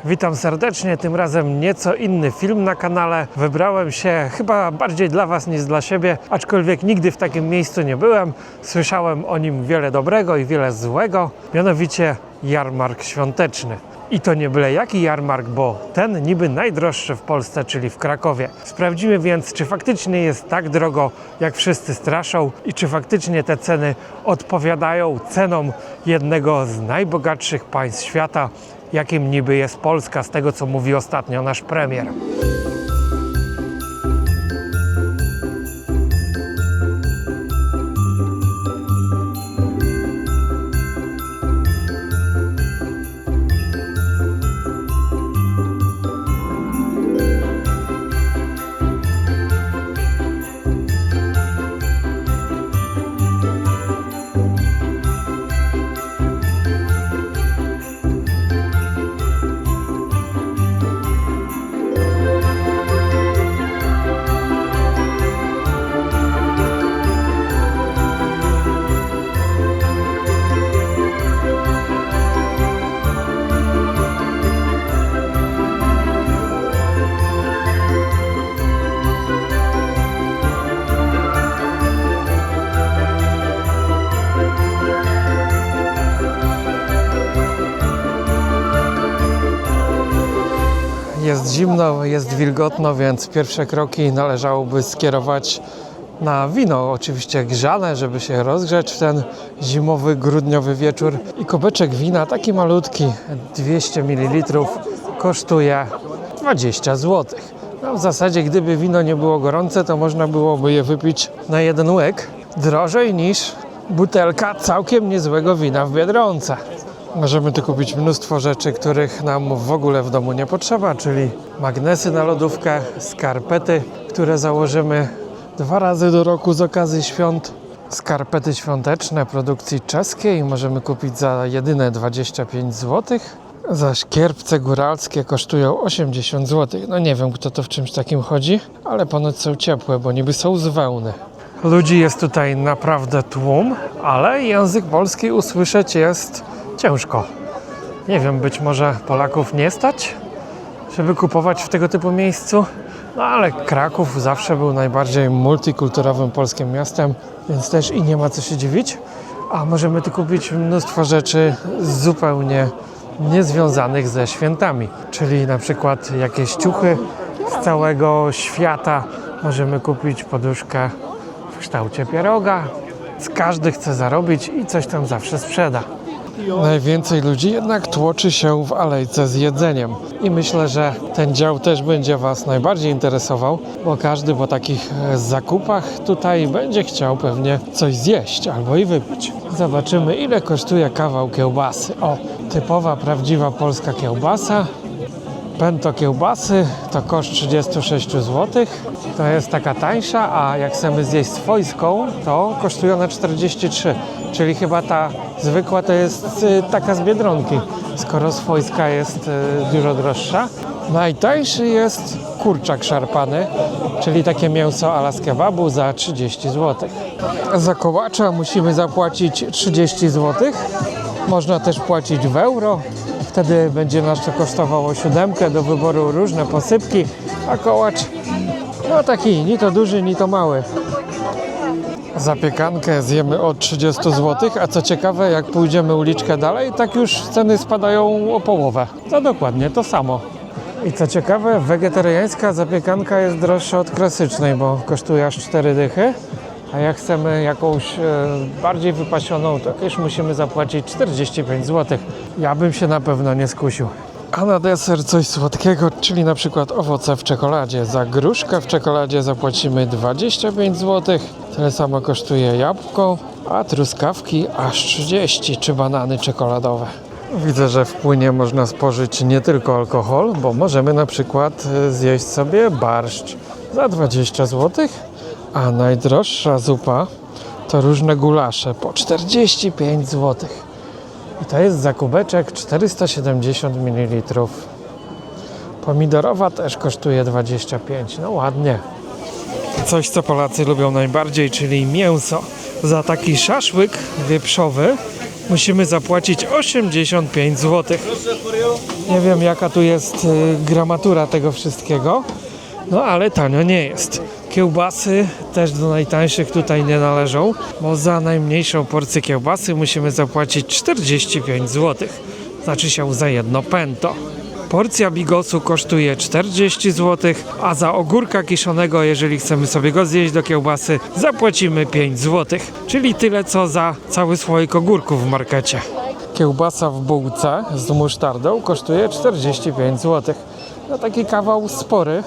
Witam serdecznie, tym razem nieco inny film na kanale. Wybrałem się chyba bardziej dla Was niż dla siebie, aczkolwiek nigdy w takim miejscu nie byłem. Słyszałem o nim wiele dobrego i wiele złego, mianowicie jarmark świąteczny. I to nie byle jaki jarmark, bo ten niby najdroższy w Polsce, czyli w Krakowie. Sprawdzimy więc, czy faktycznie jest tak drogo, jak wszyscy straszą i czy faktycznie te ceny odpowiadają cenom jednego z najbogatszych państw świata, jakim niby jest Polska, z tego co mówi ostatnio nasz premier. Jest zimno, jest wilgotno, więc pierwsze kroki należałoby skierować na wino, oczywiście grzane, żeby się rozgrzeć w ten zimowy, grudniowy wieczór. I kubeczek wina, taki malutki, 200 ml, kosztuje 20 zł. No, w zasadzie, gdyby wino nie było gorące, to można byłoby je wypić na jeden łyk. Drożej niż butelka całkiem niezłego wina w Biedronce. Możemy tu kupić mnóstwo rzeczy, których nam w ogóle w domu nie potrzeba, czyli magnesy na lodówkę, skarpety, które założymy 2 razy do roku z okazji świąt. Skarpety świąteczne produkcji czeskiej możemy kupić za jedyne 25 zł, zaś kierpce góralskie kosztują 80 zł. No nie wiem, kto to w czymś takim chodzi, ale ponoć są ciepłe, bo niby są z wełny. Ludzi jest tutaj naprawdę tłum, ale język polski usłyszeć jest ciężko. Nie wiem, być może Polaków nie stać, żeby kupować w tego typu miejscu, no ale Kraków zawsze był najbardziej multikulturowym polskim miastem, więc też i nie ma co się dziwić. A możemy tu kupić mnóstwo rzeczy zupełnie niezwiązanych ze świętami, czyli na przykład jakieś ciuchy z całego świata. Możemy kupić poduszkę w kształcie pieroga. Każdy chce zarobić i coś tam zawsze sprzeda. Najwięcej ludzi jednak tłoczy się w alejce z jedzeniem i myślę, że ten dział też będzie Was najbardziej interesował, bo każdy po takich zakupach tutaj będzie chciał pewnie coś zjeść albo i wypić. Zobaczymy, ile kosztuje kawał kiełbasy. O, typowa, prawdziwa polska kiełbasa. Pęto kiełbasy to koszt 36 zł. To jest taka tańsza, a jak chcemy zjeść swojską, to kosztuje ona 43. Czyli chyba ta zwykła to jest taka z Biedronki, skoro swojska jest dużo droższa. Najtańszy jest kurczak szarpany, czyli takie mięso a la z kebabu za 30 zł. Za kołacza musimy zapłacić 30 zł. Można też płacić w euro. Wtedy będzie nas to kosztowało 7, do wyboru różne posypki, a kołacz no taki ni to duży, ni to mały. Zapiekankę zjemy od 30 zł, a co ciekawe, jak pójdziemy uliczkę dalej, tak już ceny spadają o połowę. To dokładnie to samo. I co ciekawe, wegetariańska zapiekanka jest droższa od klasycznej, bo kosztuje aż 4 dychy. A jak chcemy jakąś bardziej wypasioną, to już musimy zapłacić 45 zł. Ja bym się na pewno nie skusił. A na deser coś słodkiego, czyli na przykład owoce w czekoladzie. Za gruszkę w czekoladzie zapłacimy 25 zł. Tyle samo kosztuje jabłko, a truskawki aż 30, czy banany czekoladowe. Widzę, że w płynie można spożyć nie tylko alkohol, bo możemy na przykład zjeść sobie barszcz za 20 zł. A najdroższa zupa to różne gulasze po 45 zł. I to jest za kubeczek 470 ml. Pomidorowa też kosztuje 25. No ładnie. Coś, co Polacy lubią najbardziej, czyli mięso. Za taki szaszłyk wieprzowy musimy zapłacić 85 zł. Nie wiem, jaka tu jest gramatura tego wszystkiego, no ale tanio nie jest. Kiełbasy też do najtańszych tutaj nie należą, bo za najmniejszą porcję kiełbasy musimy zapłacić 45 zł. Znaczy się za jedno pento. Porcja bigosu kosztuje 40 zł, a za ogórka kiszonego, jeżeli chcemy sobie go zjeść do kiełbasy, zapłacimy 5 zł. Czyli tyle co za cały słoik ogórków w markecie. Kiełbasa w bułce z musztardą kosztuje 45 zł. No taki kawał spory.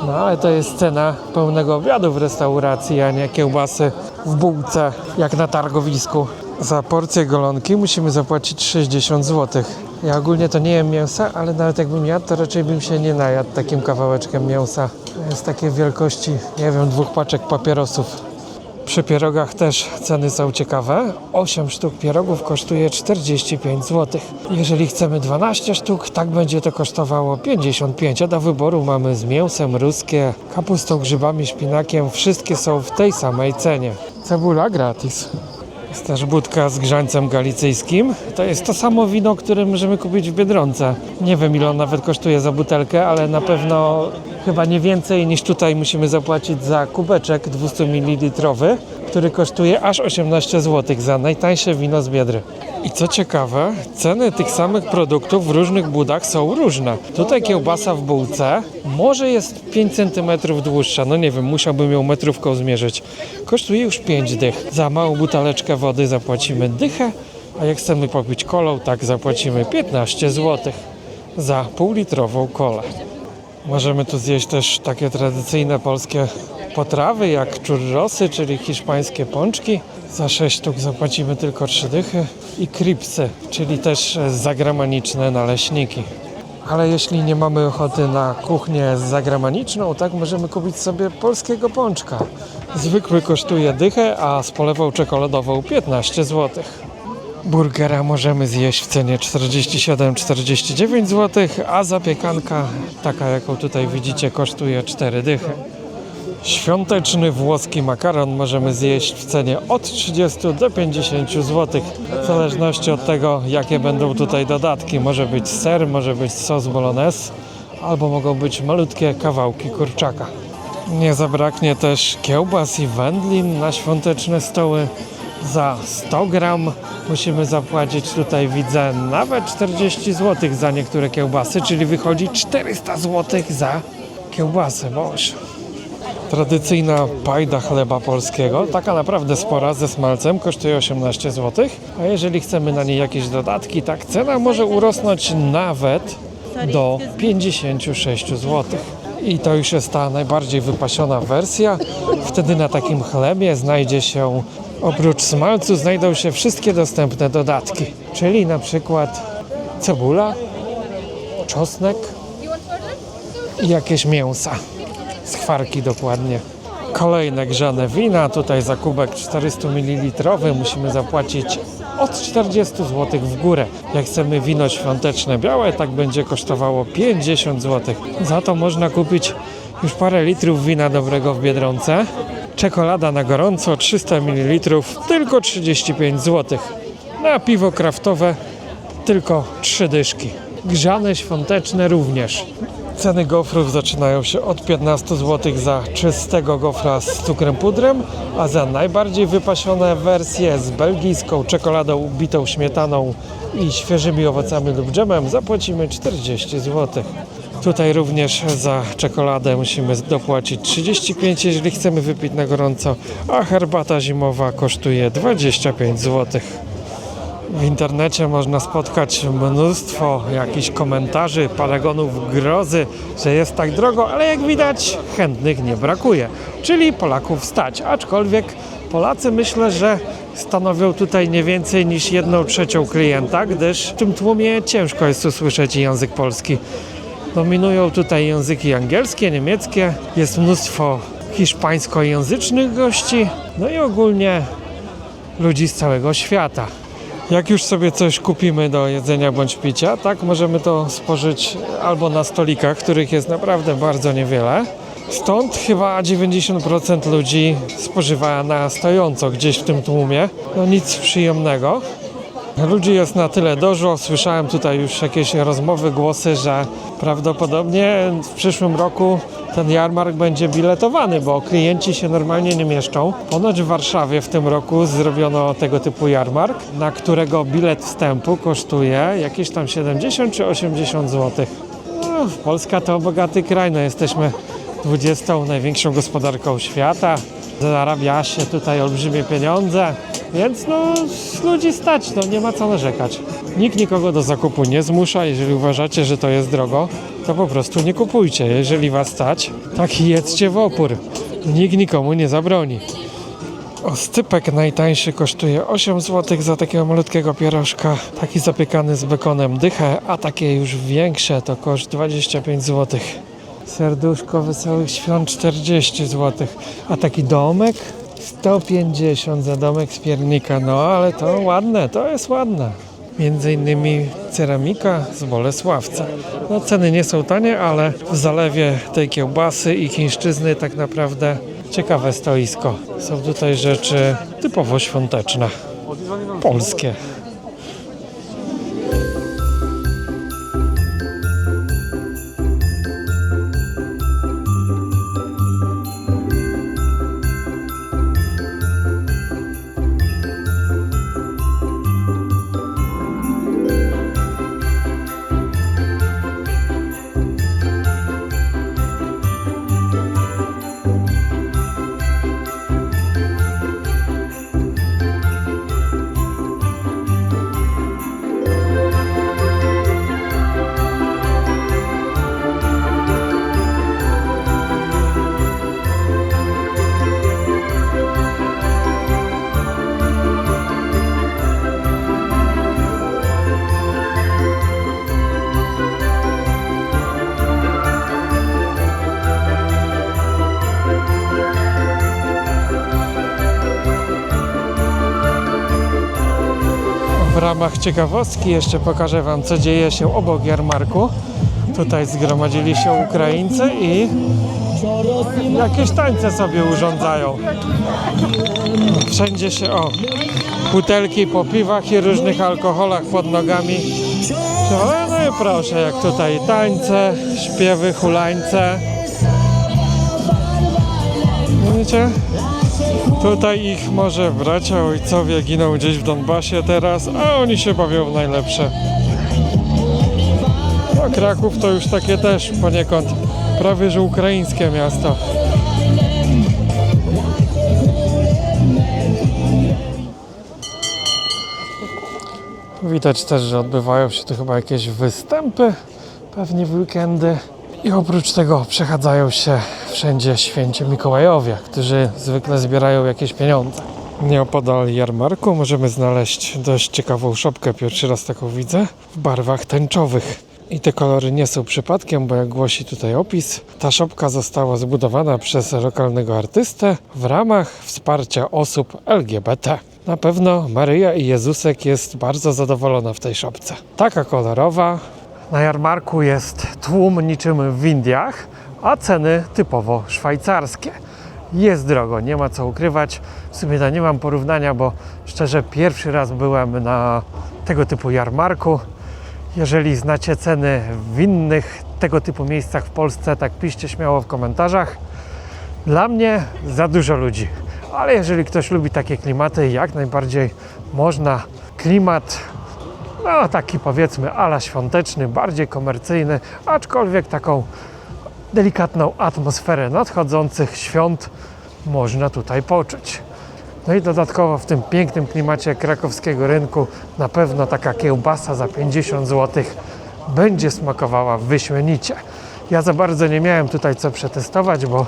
No ale to jest cena pełnego obiadu w restauracji, a nie kiełbasy w bułce jak na targowisku. Za porcję golonki musimy zapłacić 60 zł. Ja ogólnie to nie jem mięsa, ale nawet jakbym jadł, to raczej bym się nie najadł takim kawałeczkiem mięsa. Jest takiej wielkości, nie wiem, 2 paczek papierosów. Przy pierogach też ceny są ciekawe. 8 sztuk pierogów kosztuje 45 zł. Jeżeli chcemy 12 sztuk, tak będzie to kosztowało 55. A do wyboru mamy z mięsem, ruskie, kapustą, grzybami, szpinakiem. Wszystkie są w tej samej cenie. Cebula gratis. Jest też budka z grzańcem galicyjskim. To jest to samo wino, które możemy kupić w Biedronce. Nie wiem, ile on nawet kosztuje za butelkę, ale na pewno chyba nie więcej niż tutaj musimy zapłacić za kubeczek 200 ml, który kosztuje aż 18 zł za najtańsze wino z Biedry. I co ciekawe, ceny tych samych produktów w różnych budach są różne. Tutaj kiełbasa w bułce może jest 5 cm dłuższa, no nie wiem, musiałbym ją metrówką zmierzyć. Kosztuje już 5 dych. Za małą buteleczkę wody zapłacimy dychę, a jak chcemy popić kolą, tak zapłacimy 15 zł za półlitrową kolę. Możemy tu zjeść też takie tradycyjne polskie potrawy jak churrosy, czyli hiszpańskie pączki. Za 6 sztuk zapłacimy tylko 3 dychy. I crepesy, czyli też zagraniczne naleśniki. Ale jeśli nie mamy ochoty na kuchnię zagraniczną, tak możemy kupić sobie polskiego pączka. Zwykły kosztuje dychę, a z polewą czekoladową 15 zł. Burgera możemy zjeść w cenie 47-49 zł, a zapiekanka, taka jaką tutaj widzicie, kosztuje 4 dychy. Świąteczny włoski makaron możemy zjeść w cenie od 30 do 50 zł, w zależności od tego, jakie będą tutaj dodatki. Może być ser, może być sos bolognese, albo mogą być malutkie kawałki kurczaka. Nie zabraknie też kiełbas i wędlin na świąteczne stoły. Za 100 gram musimy zapłacić, tutaj widzę, nawet 40 zł za niektóre kiełbasy, czyli wychodzi 400 zł za kiełbasę. Boże. Tradycyjna pajda chleba polskiego, taka naprawdę spora, ze smalcem, kosztuje 18 zł, a jeżeli chcemy na niej jakieś dodatki, tak cena może urosnąć nawet do 56 zł. I to już jest ta najbardziej wypasiona wersja. Wtedy na takim chlebie znajdzie się, oprócz smalcu, znajdą się wszystkie dostępne dodatki, czyli na przykład cebula, czosnek i jakieś mięsa. Skwarki dokładnie. Kolejne grzane wina, tutaj za kubek 400 ml musimy zapłacić od 40 zł w górę. Jak chcemy wino świąteczne białe, tak będzie kosztowało 50 zł. Za to można kupić już parę litrów wina dobrego w Biedronce. Czekolada na gorąco 300 ml tylko 35 zł. Na piwo kraftowe tylko 3 dyszki. Grzane świąteczne również. Ceny gofrów zaczynają się od 15 zł za czystego gofra z cukrem pudrem, a za najbardziej wypasione wersje z belgijską czekoladą bitą śmietaną i świeżymi owocami lub dżemem zapłacimy 40 zł. Tutaj również za czekoladę musimy dopłacić 35, jeżeli chcemy wypić na gorąco, a herbata zimowa kosztuje 25 zł. W internecie można spotkać mnóstwo jakichś komentarzy, paragonów grozy, że jest tak drogo, ale jak widać chętnych nie brakuje, czyli Polaków stać, aczkolwiek Polacy myślę, że stanowią tutaj nie więcej niż 1/3 klienta, gdyż w tym tłumie ciężko jest usłyszeć język polski. Dominują tutaj języki angielskie, niemieckie, jest mnóstwo hiszpańskojęzycznych gości, no i ogólnie ludzi z całego świata. Jak już sobie coś kupimy do jedzenia bądź picia, tak możemy to spożyć albo na stolikach, których jest naprawdę bardzo niewiele. Stąd chyba 90% ludzi spożywa na stojąco gdzieś w tym tłumie. No nic przyjemnego. Ludzi jest na tyle dużo. Słyszałem tutaj już jakieś rozmowy, głosy, że prawdopodobnie w przyszłym roku ten jarmark będzie biletowany, bo klienci się normalnie nie mieszczą. Ponoć w Warszawie w tym roku zrobiono tego typu jarmark, na którego bilet wstępu kosztuje jakieś tam 70 czy 80 zł. No, Polska to bogaty kraj, no jesteśmy 20. największą gospodarką świata. Zarabia się tutaj olbrzymie pieniądze, więc no ludzi stać, no nie ma co narzekać. Nikt nikogo do zakupu nie zmusza, jeżeli uważacie, że to jest drogo, to po prostu nie kupujcie. Jeżeli was stać, tak jedzcie w opór. Nikt nikomu nie zabroni. Oscypek najtańszy kosztuje 8 zł za takiego malutkiego pierożka. Taki zapiekany z bekonem dychę, a takie już większe to koszt 25 zł. Serduszko Wesołych Świąt 40 zł. A taki domek 150 za domek z piernika. No ale to ładne, to jest ładne. Między innymi ceramika z Bolesławca. No ceny nie są tanie, ale w zalewie tej kiełbasy i chińszczyzny tak naprawdę ciekawe stoisko. Są tutaj rzeczy typowo świąteczne, polskie. W ramach ciekawostki jeszcze pokażę wam, co dzieje się obok jarmarku. Tutaj zgromadzili się Ukraińcy i jakieś tańce sobie urządzają. Wszędzie się, butelki po piwach i różnych alkoholach pod nogami. No i proszę, jak tutaj tańce, śpiewy, hulańce. Widzicie? Tutaj ich może bracia, ojcowie giną gdzieś w Donbasie teraz, a oni się bawią w najlepsze. No, Kraków to już takie też poniekąd prawie że ukraińskie miasto. Widać też, że odbywają się tu chyba jakieś występy, pewnie w weekendy. I oprócz tego przechadzają się wszędzie święci Mikołajowie, którzy zwykle zbierają jakieś pieniądze. Nieopodal jarmarku możemy znaleźć dość ciekawą szopkę, pierwszy raz taką widzę, w barwach tęczowych. I te kolory nie są przypadkiem, bo jak głosi tutaj opis, ta szopka została zbudowana przez lokalnego artystę w ramach wsparcia osób LGBT. Na pewno Maryja i Jezusek jest bardzo zadowolona w tej szopce. Taka kolorowa. Na jarmarku jest tłum niczym w Indiach, a ceny typowo szwajcarskie. Jest drogo, nie ma co ukrywać. W sumie to nie mam porównania, bo szczerze pierwszy raz byłem na tego typu jarmarku. Jeżeli znacie ceny w innych tego typu miejscach w Polsce, tak piszcie śmiało w komentarzach. Dla mnie za dużo ludzi, ale jeżeli ktoś lubi takie klimaty, jak najbardziej można. Klimat no taki powiedzmy ala świąteczny, bardziej komercyjny, aczkolwiek taką delikatną atmosferę nadchodzących świąt można tutaj poczuć. No i dodatkowo w tym pięknym klimacie krakowskiego rynku na pewno taka kiełbasa za 50 zł będzie smakowała wyśmienicie. Ja za bardzo nie miałem tutaj co przetestować, bo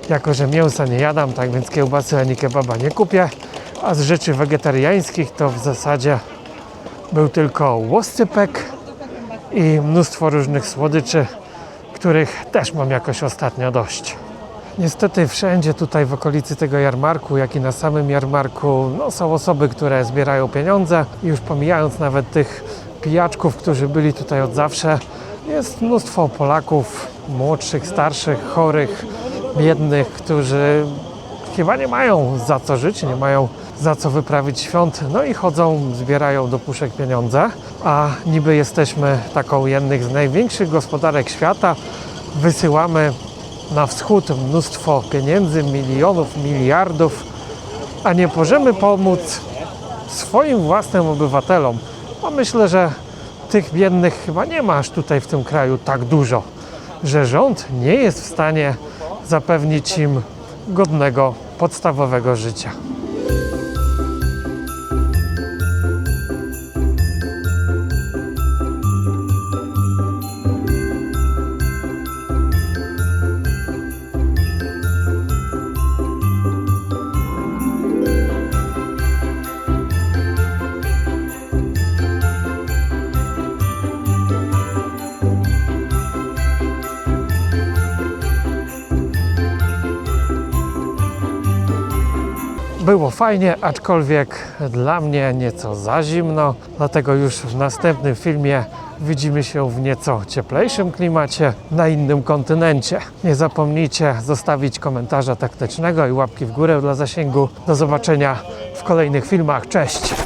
jako że mięsa nie jadam, tak więc kiełbasy ani kebaba nie kupię, a z rzeczy wegetariańskich to w zasadzie był tylko łoscypek i mnóstwo różnych słodyczy, których też mam jakoś ostatnio dość. Niestety wszędzie tutaj w okolicy tego jarmarku, jak i na samym jarmarku, są osoby, które zbierają pieniądze. I już pomijając nawet tych pijaczków, którzy byli tutaj od zawsze, jest mnóstwo Polaków, młodszych, starszych, chorych, biednych, którzy chyba nie mają za co żyć, nie mają za co wyprawić świąt, no i chodzą, zbierają do puszek pieniądze, a niby jesteśmy taką jednych z największych gospodarek świata, wysyłamy na wschód mnóstwo pieniędzy, milionów, miliardów, a nie możemy pomóc swoim własnym obywatelom. Bo myślę, że tych biednych chyba nie ma aż tutaj w tym kraju tak dużo, że rząd nie jest w stanie zapewnić im godnego, podstawowego życia. Było fajnie, aczkolwiek dla mnie nieco za zimno, dlatego już w następnym filmie widzimy się w nieco cieplejszym klimacie na innym kontynencie. Nie zapomnijcie zostawić komentarza taktycznego i łapki w górę dla zasięgu. Do zobaczenia w kolejnych filmach. Cześć!